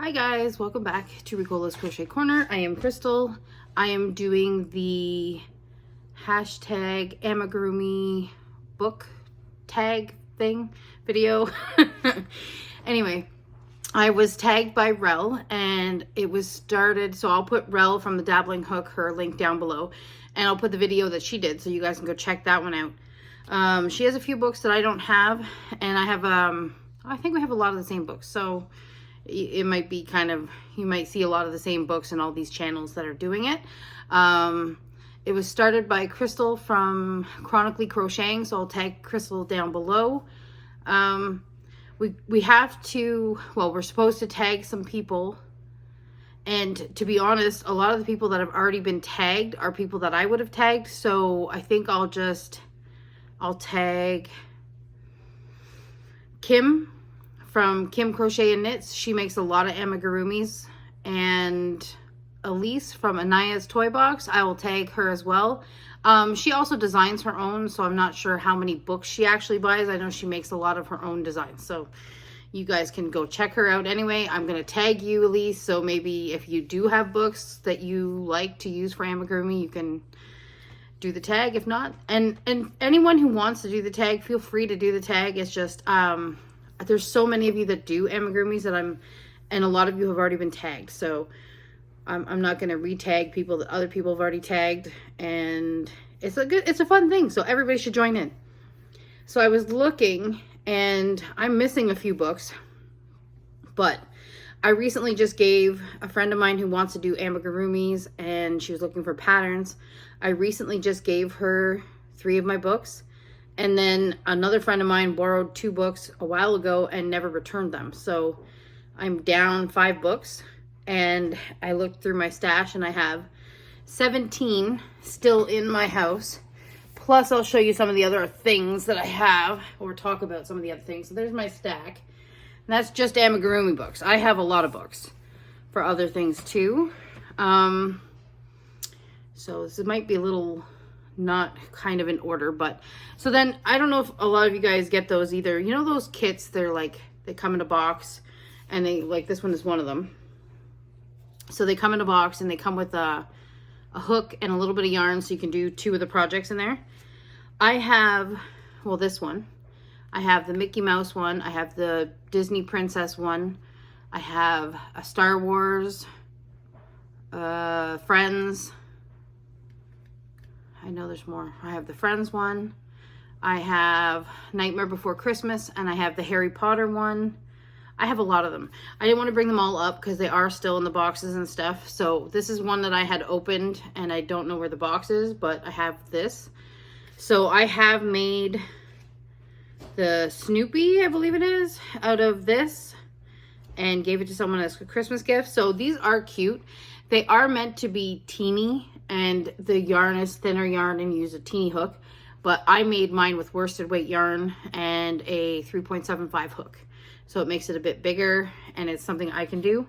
Hi guys, welcome back to Ricola's Crochet Corner. I am Crystal. I am doing the hashtag amigurumi book tag thing video. Anyway, I was tagged by Rel and it was started, so I'll put Rel from the Dabbling Hook, her link down below, and I'll put the video that she did so you guys can go check that one out. She has a few books that I don't have, and I have, I think we have a lot of the same books, so it might be kind of, you might see a lot of the same books in all these channels that are doing it. It was started by Crystal from Chronically Crocheting, so I'll tag Crystal down below. We have to, well, we're supposed to tag some people, and to be honest, a lot of the people that have already been tagged are people that I would have tagged, so I think I'll tag Kim from Kim Crochet and Knits. She makes a lot of amigurumis. And Elise from Anaya's Toy Box, I will tag her as well. She also designs her own, so I'm not sure how many books she actually buys. I know she makes a lot of her own designs, so you guys can go check her out. Anyway, I'm going to tag you, Elise, so maybe if you do have books that you like to use for amigurumi, you can do the tag. If not, and anyone who wants to do the tag, feel free to do the tag. It's just there's so many of you that do amigurumis that and a lot of you have already been tagged, so I'm not going to re-tag people that other people have already tagged, and it's a fun thing, so everybody should join in. So I was looking, and I'm missing a few books, but I recently just gave a friend of mine who wants to do amigurumis, and she was looking for patterns. I recently just gave her 3 of my books. And then another friend of mine borrowed 2 books a while ago and never returned them. So I'm down 5 books. And I looked through my stash and I have 17 still in my house. Plus I'll show you some of the other things that I have, or talk about some of the other things. So there's my stack. And that's just amigurumi books. I have a lot of books for other things too. So this might be a little not kind of in order, but so then I don't know if a lot of you guys get those either. You know those kits, they're like, they come in a box, and they, like, this one is one of them. So they come in a box and they come with a hook and a little bit of yarn, so you can do 2 of the projects in there. I have, well, this one, I have the Mickey Mouse one, I have the Disney Princess one, I have a Star Wars, Friends. I know there's more. I have the Friends one. I have Nightmare Before Christmas, and I have the Harry Potter one. I have a lot of them. I didn't want to bring them all up because they are still in the boxes and stuff. So this is one that I had opened, and I don't know where the box is, but I have this. So I have made the Snoopy, I believe it is, out of this, and gave it to someone as a Christmas gift. So these are cute. They are meant to be teeny, and the yarn is thinner yarn and use a teeny hook, but I made mine with worsted weight yarn and a 3.75 hook, so it makes it a bit bigger, and it's something I can do.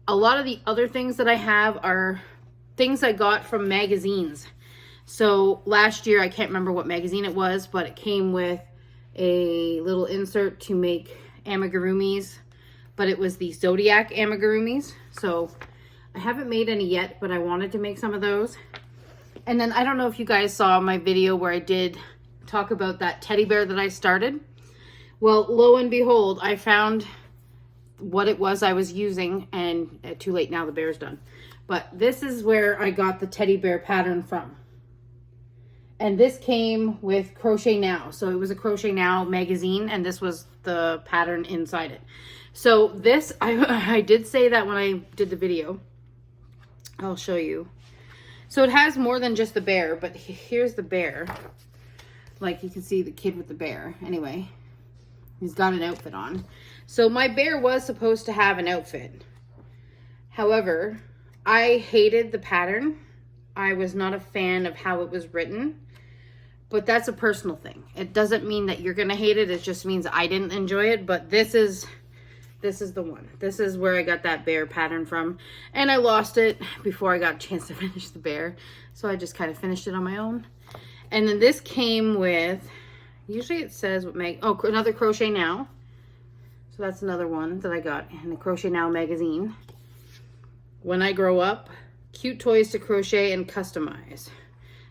A lot of the other things that I have are things I got from magazines. So last year, I can't remember what magazine it was, but it came with a little insert to make amigurumis, but it was the Zodiac amigurumis. So I haven't made any yet, but I wanted to make some of those. And then I don't know if you guys saw my video where I did talk about that teddy bear that I started. Well, lo and behold, I found what it was I was using, and too late now, the bear's done. But this is where I got the teddy bear pattern from. And this came with Crochet Now. So it was a Crochet Now magazine, and this was the pattern inside it. So this, I did say that when I did the video. I'll show you. So it has more than just the bear, but here's the bear. Like, you can see the kid with the bear. Anyway, he's got an outfit on. So my bear was supposed to have an outfit. However, I hated the pattern. I was not a fan of how it was written, but that's a personal thing. It doesn't mean that you're gonna hate it. It just means I didn't enjoy it, but this is the one. This is where I got that bear pattern from. And I lost it before I got a chance to finish the bear. So I just kind of finished it on my own. And then this came with, usually it says what another Crochet Now. So that's another one that I got in the Crochet Now magazine. When I Grow Up, Cute Toys to Crochet and Customize.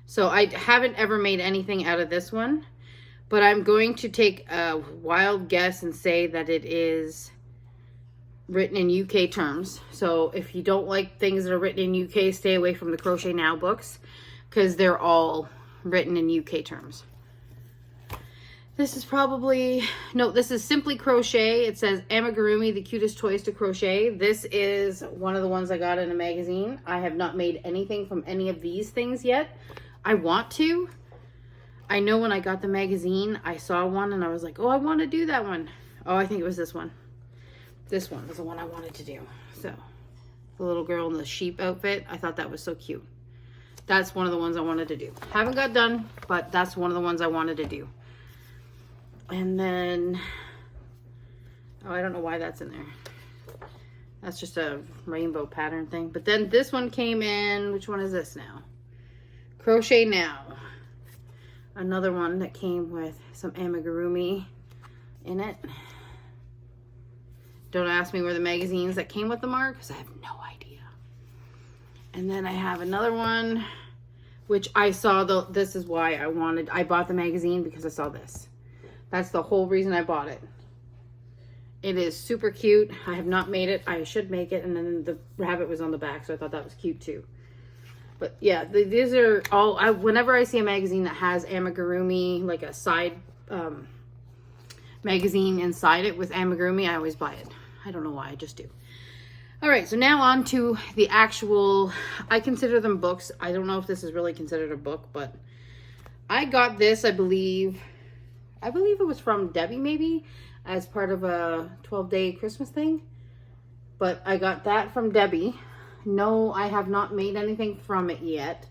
So I haven't ever made anything out of this one, but I'm going to take a wild guess and say that it is written in UK terms. So if you don't like things that are written in UK, stay away from the Crochet Now books, because they're all written in UK terms. This is probably, no, this is Simply Crochet. It says Amigurumi, the cutest toys to crochet. This is one of the ones I got in a magazine. I have not made anything from any of these things yet. I want to. I know when I got the magazine, I saw one and I was like, oh, I want to do that one. Oh, I think it was this one. This one was the one I wanted to do. So the little girl in the sheep outfit, I thought that was so cute. That's one of the ones I wanted to do. Haven't got done, but that's one of the ones I wanted to do. And then, oh, I don't know why that's in there. That's just a rainbow pattern thing. But then this one came in, which one is this now? Crochet Now. Another one that came with some amigurumi in it. Don't ask me where the magazines that came with them are, because I have no idea. And then I have another one, which I saw, this is why I bought the magazine, because I saw this. That's the whole reason I bought it. It is super cute. I have not made it. I should make it. And then the rabbit was on the back, so I thought that was cute too. But yeah, these are all, whenever I see a magazine that has amigurumi, like a side magazine inside it with amigurumi, I always buy it. I don't know why, I just do. All right, so now on to the actual, I consider them books. I don't know if this is really considered a book, but I got this, I believe it was from Debbie maybe, as part of a 12-day Christmas thing. But I got that from Debbie. No, I have not made anything from it yet.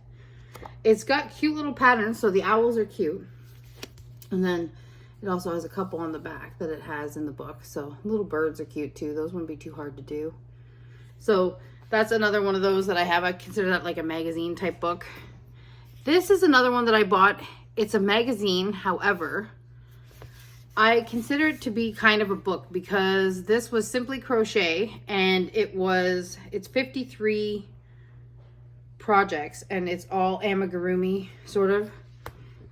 It's got cute little patterns, so the owls are cute. And then it also has a couple on the back that it has in the book. So little birds are cute too. Those wouldn't be too hard to do. So that's another one of those that I have. I consider that like a magazine type book. This is another one that I bought. It's a magazine, however, I consider it to be kind of a book, because this was Simply Crochet, and it's 53 projects, and it's all amigurumi, sort of.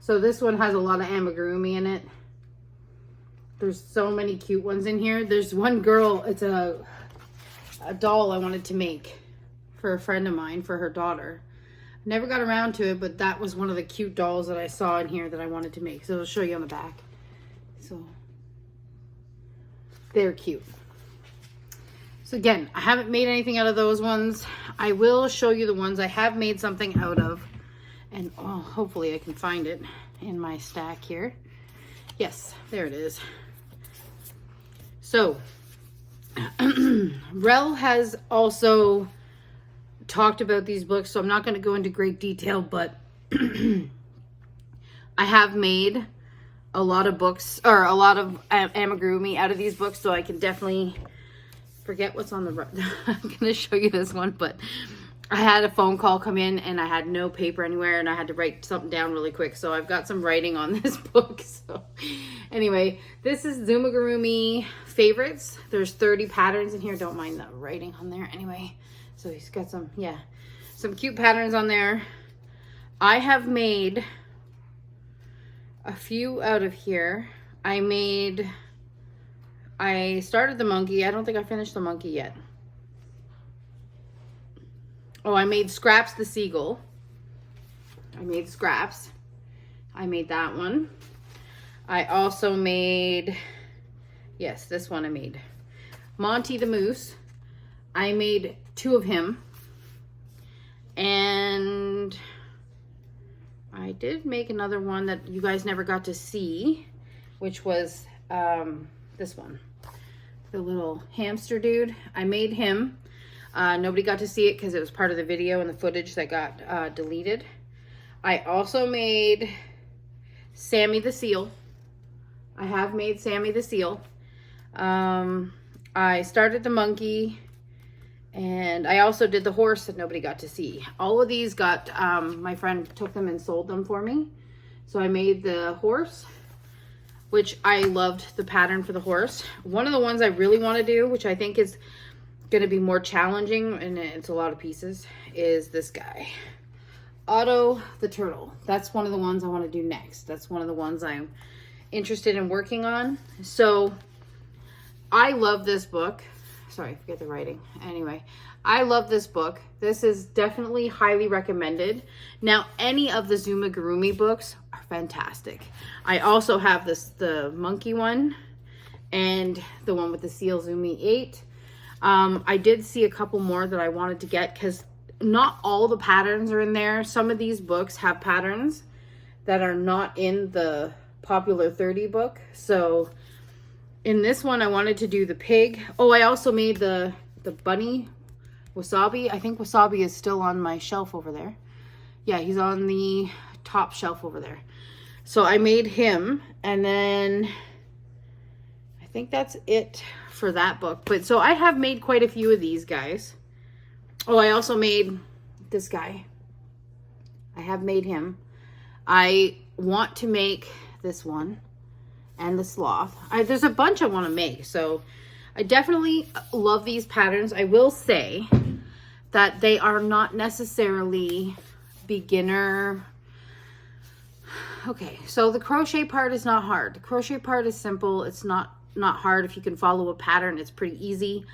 So this one has a lot of amigurumi in it. There's so many cute ones in here. There's one girl, it's a doll I wanted to make for a friend of mine, for her daughter. Never got around to it, but that was one of the cute dolls that I saw in here that I wanted to make. So I'll show you on the back. So they're cute. So again, I haven't made anything out of those ones. I will show you the ones I have made something out of. And oh, hopefully I can find it in my stack here. Yes, there it is. So Rel has also talked about these books, so I'm not going to go into great detail, but I have made a lot of books, or a lot of amigurumi out of these books, so I can definitely forget what's on the right. I'm going to show you this one, but I had a phone call come in and I had no paper anywhere, and I had to write something down really quick, so I've got some writing on this book. So anyway, this is Zumigurumi Favorites. There's 30 patterns in here. Don't mind the writing on there. Anyway, so he's got some, yeah, some cute patterns on there. I have made a few out of here. I started the monkey. I don't think I finished the monkey yet. Oh, I made Scraps the seagull. I made Scraps. I made that one. I also made, yes, this one I made. Monty the moose. I made 2 of him. And I did make another one that you guys never got to see, which was this one. The little hamster dude. I made him. Nobody got to see it because it was part of the video and the footage that got deleted. I also made Sammy the seal. I have made Sammy the seal. I started the monkey, and I also did the horse that nobody got to see. All of these got, my friend took them and sold them for me. So I made the horse, which I loved the pattern for the horse. One of the ones I really want to do, which I think is going to be more challenging, and it's a lot of pieces, is this guy. Otto the Turtle. That's one of the ones I want to do next. That's one of the ones I'm interested in working on. So I love this book. Sorry, forget the writing. Anyway, I love this book. This is definitely highly recommended. Now, any of the Zumigurumi books are fantastic. I also have the monkey one and the one with the Seal Zumi 8. I did see a couple more that I wanted to get because not all the patterns are in there. Some of these books have patterns that are not in the popular 30 book. So in this one, I wanted to do the pig. Oh, I also made the bunny, Wasabi. I think Wasabi is still on my shelf over there. Yeah, he's on the top shelf over there. So I made him, and then I think that's it for that book. But so I have made quite a few of these guys. Oh, I also made this guy. I have made him. I want to make this one and the sloth. There's a bunch I want to make. So I definitely love these patterns. I will say that they are not necessarily beginner. Okay, so the crochet part is not hard. The crochet part is simple. It's not hard. If you can follow a pattern, it's pretty easy.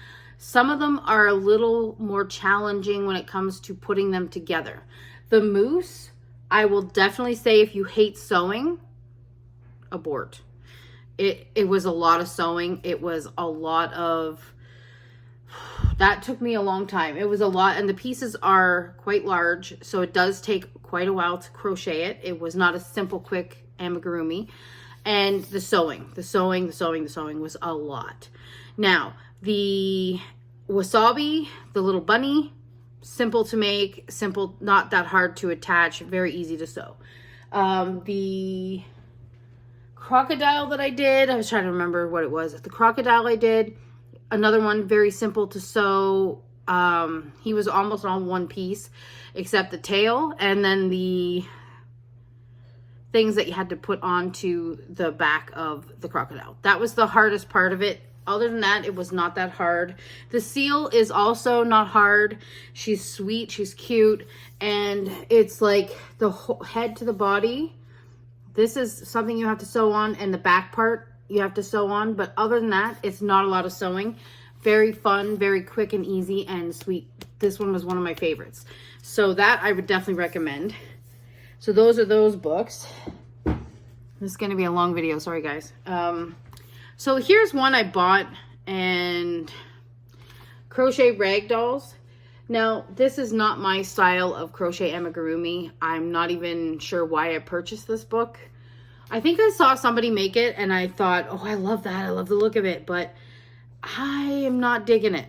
Some of them are a little more challenging when it comes to putting them together. The moose, I will definitely say, if you hate sewing, abort. It was a lot of sewing. It was a lot of, that took me a long time. It was a lot, and the pieces are quite large, so it does take quite a while to crochet it. It was not a simple, quick amigurumi. And the sewing was a lot. Now, the Wasabi, the little bunny, simple to make, simple, not that hard to attach, very easy to sew. The crocodile that I did, I was trying to remember what it was. The crocodile I did, another one, very simple to sew. He was almost all one piece, except the tail, and then the things that you had to put onto the back of the crocodile. That was the hardest part of it. Other than that, it was not that hard. The seal is also not hard. She's sweet, she's cute, and it's like the whole head to the body. This is something you have to sew on, and the back part you have to sew on, but other than that, it's not a lot of sewing. Very fun, very quick and easy and sweet. This one was one of my favorites. So that I would definitely recommend. So those are those books. This is going to be a long video. Sorry, guys. So here's one I bought, and crochet rag dolls. Now, this is not my style of crochet amigurumi. I'm not even sure why I purchased this book. I think I saw somebody make it, and I thought, oh, I love that. I love the look of it, but I am not digging it.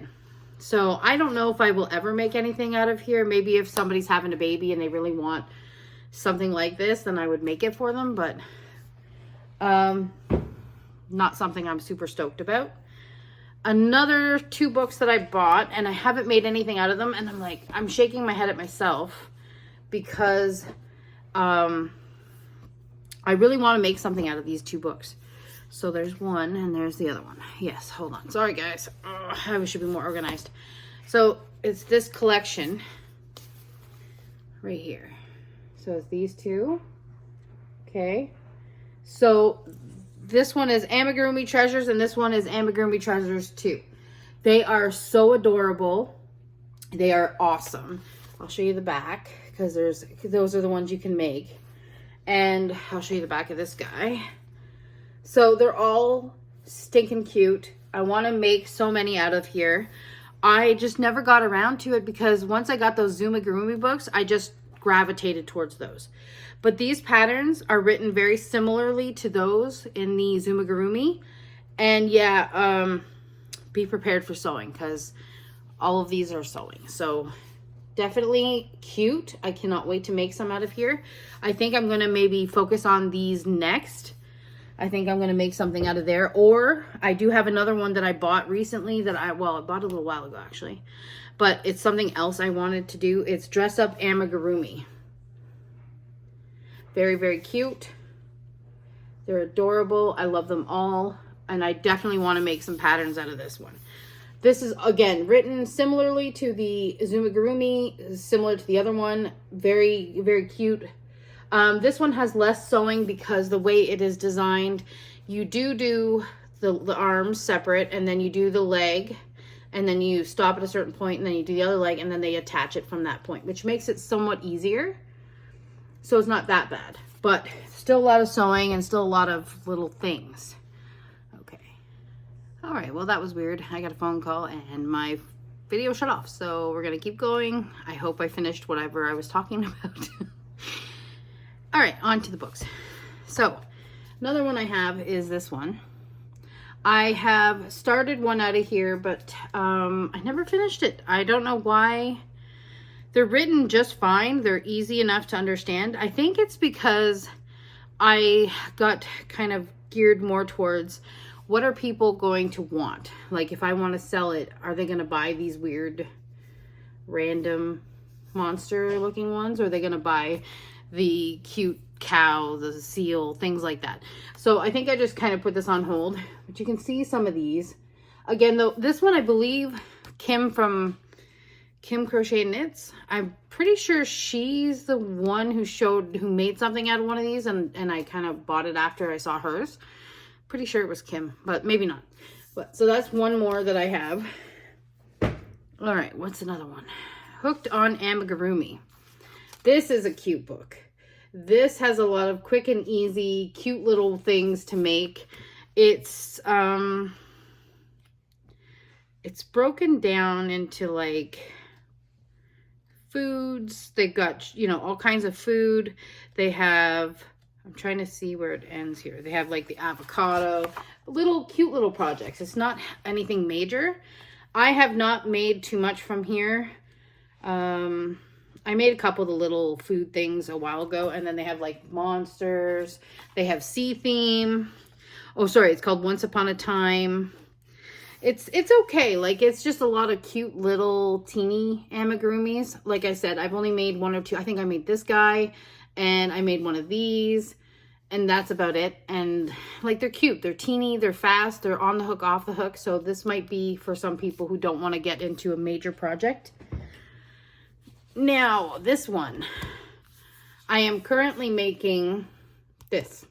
So I don't know if I will ever make anything out of here. Maybe if somebody's having a baby and they really want something like this, then I would make it for them, but not something I'm super stoked about. Another two books that I bought, and I haven't made anything out of them, and I'm shaking my head at myself because I really want to make something out of these two books. So there's one and there's the other one. Yes, hold on. Sorry, guys. I should be more organized. So it's this collection right here. So it's these two. Okay. So this one is Amigurumi Treasures, and this one is Amigurumi Treasures 2. They are so adorable. They are awesome. I'll show you the back because those are the ones you can make. And I'll show you the back of this guy. So they're all stinking cute. I want to make so many out of here. I just never got around to it because once I got those Zumigurumi books, I just gravitated towards those. But these patterns are written very similarly to those in the Zumigurumi. And yeah, be prepared for sewing because all of these are sewing. So definitely cute. I cannot wait to make some out of here. I think I'm going to maybe focus on these next. I think I'm going to make something out of there. Or I do have another one that I bought recently that I bought a little while ago actually. But it's something else I wanted to do. It's Dress Up Amigurumi. Very, very cute. They're adorable. I love them all. And I definitely want to make some patterns out of this one. This is, again, written similarly to the Izumigurumi, similar to the other one. Very, very cute. This one has less sewing because the way it is designed, you do the arms separate, and then you do the leg, and then you stop at a certain point, and then you do the other leg, and then they attach it from that point, which makes it somewhat easier. So it's not that bad, but still a lot of sewing and still a lot of little things. All right, well, that was weird. I got a phone call and my video shut off. So we're going to keep going. I hope I finished whatever I was talking about. All right, on to the books. So another one I have is this one. I have started one out of here, but I never finished it. I don't know why. They're written just fine. They're easy enough to understand. I think it's because I got kind of geared more towards what are people going to want? Like, if I want to sell it, are they going to buy these weird, random monster-looking ones? Or are they going to buy the cute cow, the seal, things like that? So I think I just kind of put this on hold. But you can see some of these. Again, though, this one, I believe, Kim from Kim Crochet Knits. I'm pretty sure she's the one who made something out of one of these. And I kind of bought it after I saw hers. Pretty sure it was Kim, but maybe not. But so that's one more that I have. All right, what's another one? Hooked on Amigurumi. This is a cute book. This has a lot of quick and easy, cute little things to make. It's broken down into like foods. They've got, you know, all kinds of food. They have, I'm trying to see where it ends here. They have like the avocado, little cute little projects. It's not anything major. I have not made too much from here. I made a couple of the little food things a while ago, and then they have like monsters. They have sea theme. Oh, sorry, it's called Once Upon a Time. It's okay. Like, it's just a lot of cute little teeny amigurumis. Like I said, I've only made one or two. I think I made this guy. And I made one of these, and that's about it. And like, they're cute, they're teeny, they're fast, they're on the hook, off the hook. So this might be for some people who don't want to get into a major project. Now, this one, I am currently making this.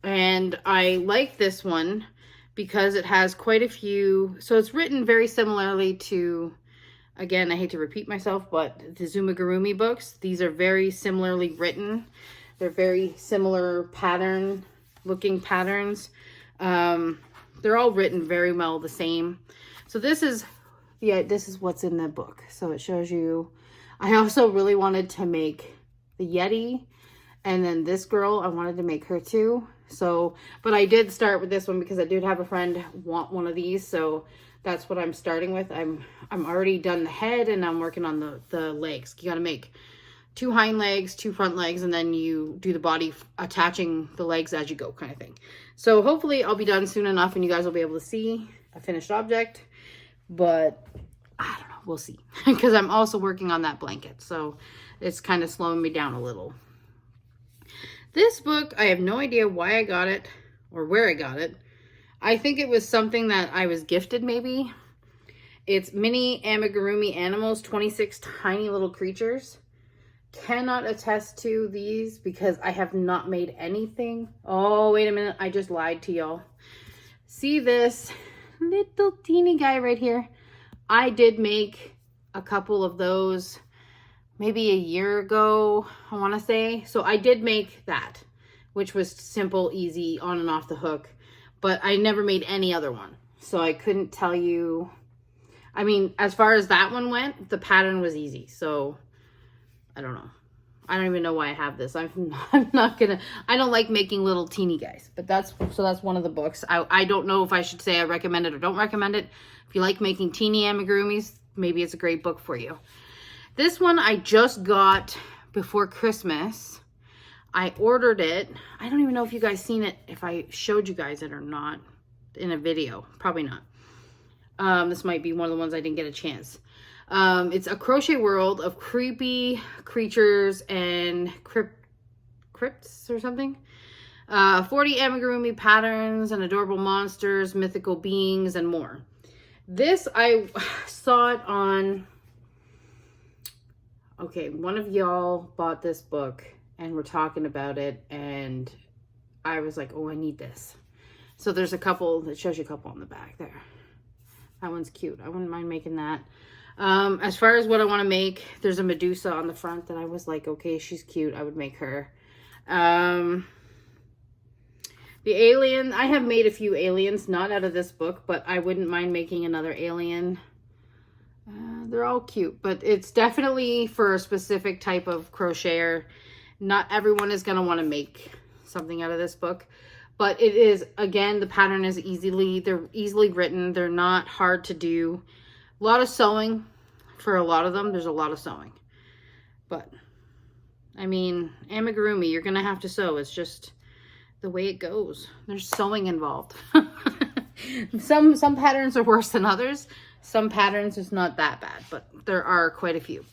And I like this one because it has quite a few. So it's written very similarly to, again, I hate to repeat myself, but the Izumigurumi books, these are very similarly written. They're very similar looking patterns. They're all written very well the same. So this is what's in the book. So it shows you. I also really wanted to make the Yeti, and then this girl, I wanted to make her too. So, but I did start with this one because I did have a friend want one of these. So that's what I'm starting with. I'm already done the head, and I'm working on the legs. You got to make 2 hind legs, 2 front legs, and then you do the body attaching the legs as you go, kind of thing. So hopefully I'll be done soon enough and you guys will be able to see a finished object, but I don't know, we'll see. Because I'm also working on that blanket, so it's kind of slowing me down a little. This book, I have no idea why I got it or where I got it. I think it was something that I was gifted, maybe. It's Mini Amigurumi Animals, 26 tiny little creatures. Cannot attest to these because I have not made anything. Oh, wait a minute. I just lied to y'all. See this little teeny guy right here? I did make a couple of those maybe a year ago, I want to say. So I did make that, which was simple, easy, on and off the hook. But I never made any other one. So I couldn't tell you. I mean, as far as that one went, the pattern was easy. So I don't know. I don't even know why I have this. I'm not gonna, I don't like making little teeny guys, but that's one of the books. I don't know if I should say I recommend it or don't recommend it. If you like making teeny amigurumis, maybe it's a great book for you. This one I just got before Christmas. I ordered it. I don't even know if you guys seen it, if I showed you guys it or not in a video. Probably not. This might be one of the ones I didn't get a chance. It's a crochet world of creepy creatures and crypts or something. 40 amigurumi patterns and adorable monsters, mythical beings, and more. This, I saw it on, okay, one of y'all bought this book and we're talking about it, and I was like, oh, I need this. So there's a couple, that shows you a couple on the back there. That one's cute. I wouldn't mind making that. As far as what I want to make, there's a Medusa on the front that I was like, okay, she's cute. I would make her. The alien, I have made a few aliens, not out of this book, but I wouldn't mind making another alien. They're all cute, but it's definitely for a specific type of crocheter. Not everyone is going to want to make something out of this book, but it is, again, the pattern is they're easily written. They're not hard to do. A lot of sewing for a lot of them. There's a lot of sewing, but I mean, amigurumi, you're going to have to sew. It's just the way it goes. There's sewing involved. Some patterns are worse than others. Some patterns is not that bad, but there are quite a few.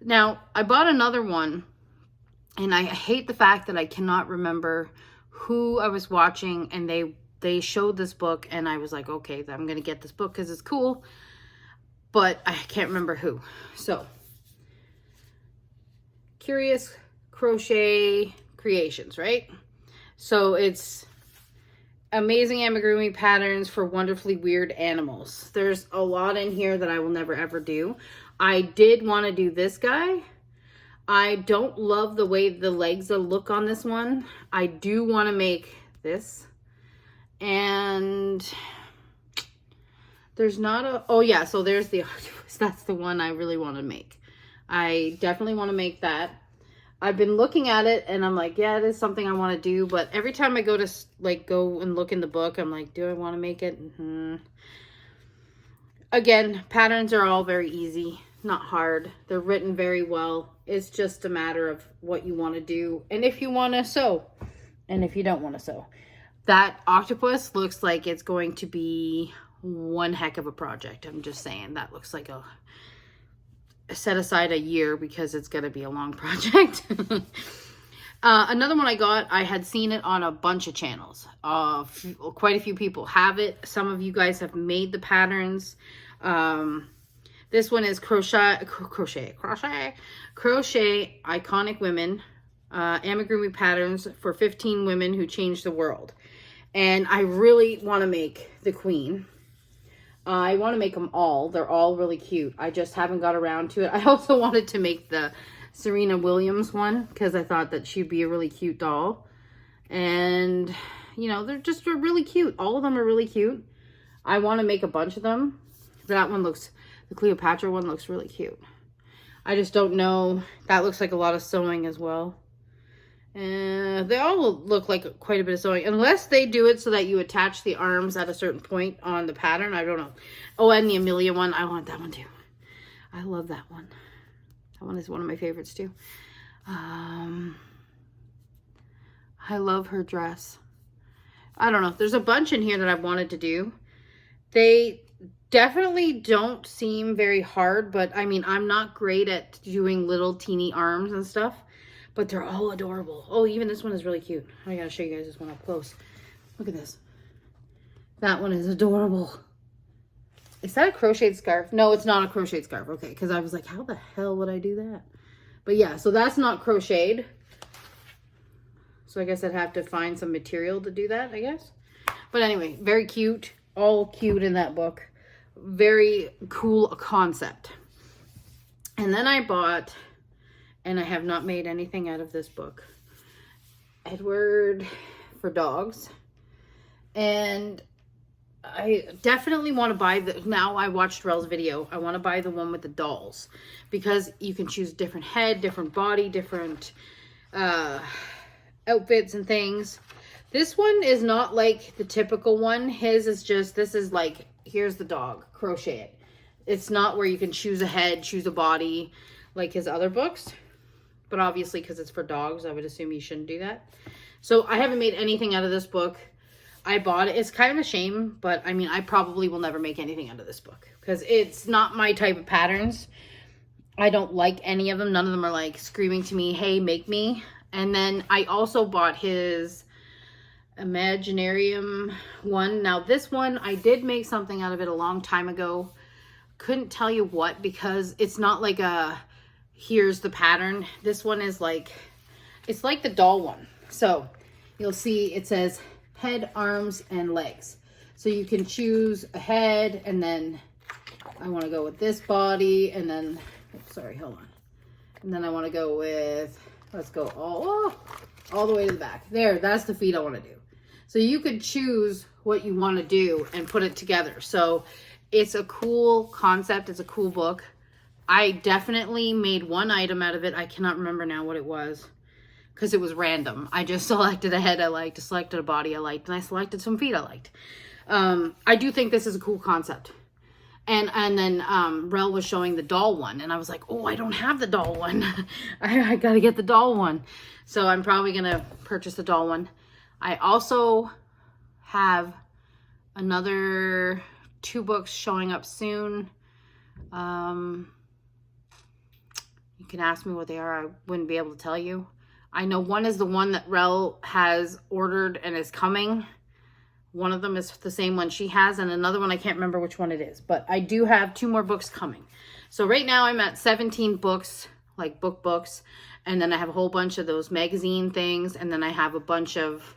Now, I bought another one, and I hate the fact that I cannot remember who I was watching, and they showed this book, and I was like, okay, I'm going to get this book because it's cool, but I can't remember who. So, Curious Crochet Creations, right? So it's amazing amigurumi patterns for wonderfully weird animals. There's a lot in here that I will never ever do. I did want to do this guy. I don't love the way the legs look on this one. I do want to make this. And there's not a, oh yeah, so there's the octopus. That's the one I really want to make. I definitely want to make that. I've been looking at it and I'm like, yeah, it is something I want to do. But every time I go to go and look in the book, I'm like, do I want to make it? Again, patterns are all very easy, not hard. They're written very well. It's just a matter of what you want to do and if you want to sew and if you don't want to sew. That octopus looks like it's going to be one heck of a project. I'm just saying, that looks like a set aside a year because it's going to be a long project. Another one I got, I had seen it on a bunch of channels. Quite a few people have it. Some of you guys have made the patterns. This one is crochet iconic women, amigurumi patterns for 15 women who changed the world. And I really want to make the queen. I want to make them all. They're all really cute. I just haven't got around to it. I also wanted to make the Serena Williams one because I thought that she'd be a really cute doll. And, you know, they're really cute. All of them are really cute. I want to make a bunch of them. That one looks, the Cleopatra one looks really cute. I just don't know. That looks like a lot of sewing as well. And they all look like quite a bit of sewing. Unless they do it so that you attach the arms at a certain point on the pattern. I don't know. Oh, and the Amelia one. I want that one too. I love that one. That one is one of my favorites too. I love her dress. I don't know. There's a bunch in here that I've wanted to do. They definitely don't seem very hard. But, I mean, I'm not great at doing little teeny arms and stuff. But they're all adorable. Oh, even this one is really cute. I gotta show you guys this one up close. Look at this. That one is adorable. Is that a crocheted scarf? No, it's not a crocheted scarf. Okay, because I was like, how the hell would I do that? But yeah, so that's not crocheted. So I guess I'd have to find some material to do that, I guess. But anyway, very cute. All cute in that book. Very cool concept. And then I bought... and I have not made anything out of this book. Edward for dogs. And I definitely want to buy the, now I watched Rel's video, I want to buy the one with the dolls. Because you can choose different head, different body, different outfits and things. This one is not like the typical one. His is just, this is like, here's the dog, crochet it. It's not where you can choose a head, choose a body, like his other books. But obviously, because it's for dogs, I would assume you shouldn't do that. So I haven't made anything out of this book. I bought it. It's kind of a shame, but I mean, I probably will never make anything out of this book. Because it's not my type of patterns. I don't like any of them. None of them are like screaming to me, hey, make me. And then I also bought his Imaginarium one. Now this one, I did make something out of it a long time ago. Couldn't tell you what, because it's not like a, here's the pattern. This one is like, it's like the doll one. So you'll see it says head, arms, and legs. So you can choose a head, and then I want to go with this body, and then, oops, sorry, hold on. And then I want to go with, let's go all the way to the back. There, that's the feet I want to do. So you could choose what you want to do and put it together. So it's a cool concept. It's a cool book. I definitely made one item out of it. I cannot remember now what it was, because it was random. I just selected a head I liked, selected a body I liked, and I selected some feet I liked. I do think this is a cool concept. And then Rel was showing the doll one, and I was like, oh, I don't have the doll one. I got to get the doll one. So I'm probably going to purchase the doll one. I also have another 2 books showing up soon. You can ask me what they are. I wouldn't be able to tell you. I know one is the one that Rel has ordered and is coming. One of them is the same one she has, and another one, I can't remember which one it is. But I do have 2 more books coming. So right now I'm at 17 books, like books. And then I have a whole bunch of those magazine things. And then I have a bunch of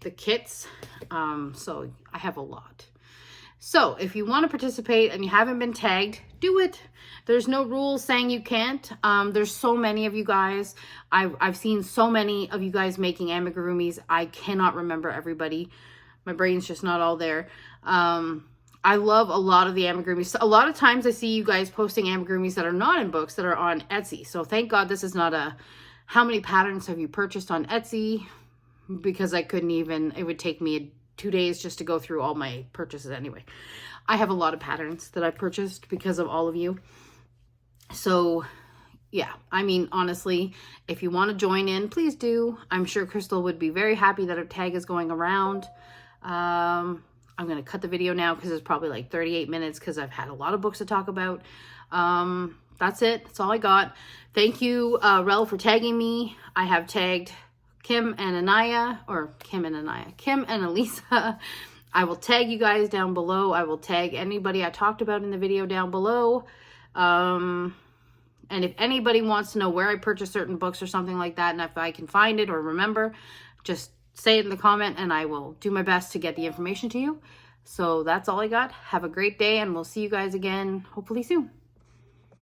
the kits. So I have a lot. So if you want to participate and you haven't been tagged, do it. There's no rules saying you can't. There's so many of you guys. I've seen so many of you guys making amigurumis. I cannot remember everybody. My brain's just not all there. I love a lot of the amigurumis. A lot of times I see you guys posting amigurumis that are not in books, that are on Etsy. So thank God this is not a, how many patterns have you purchased on Etsy? Because I couldn't even, it would take me 2 days just to go through all my purchases anyway. I have a lot of patterns that I've purchased because of all of you. So yeah, I mean, honestly, if you want to join in, please do. I'm sure Crystal would be very happy that her tag is going around. I'm going to cut the video now because it's probably like 38 minutes because I've had a lot of books to talk about. That's it. That's all I got. Thank you, Rel, for tagging me. I have tagged Kim and Elisa. I will tag you guys down below. I will tag anybody I talked about in the video down below. And if anybody wants to know where I purchase certain books or something like that, and if I can find it or remember, just say it in the comment and I will do my best to get the information to you. So that's all I got. Have a great day, and we'll see you guys again hopefully soon.